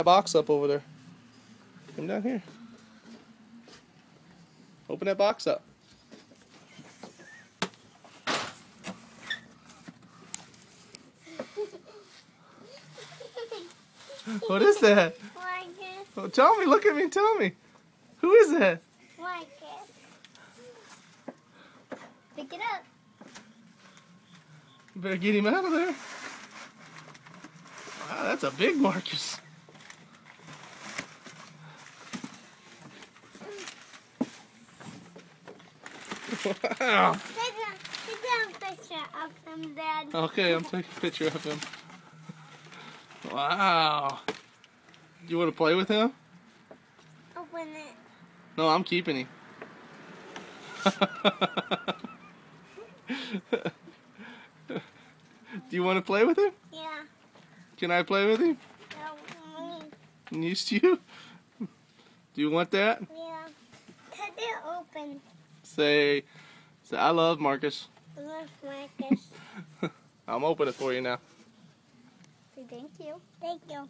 box up over there. Come down here. Open that box up. What is that? Marcus. Oh, tell me, look at me, tell me. Who is that? Marcus. Pick it up. You better get him out of there. Wow, that's a big Marcus. Wow. Take a picture of him, Dad. Okay, I'm taking a picture of him. Wow. You want to play with him? Open it. No, I'm keeping him. Do you want to play with him? Yeah. Can I play with him? Used to you? Do you want that? Yeah. Cut it open. Say I love Marcus. I love Marcus. I'm open it for you now. Say thank you. Thank you.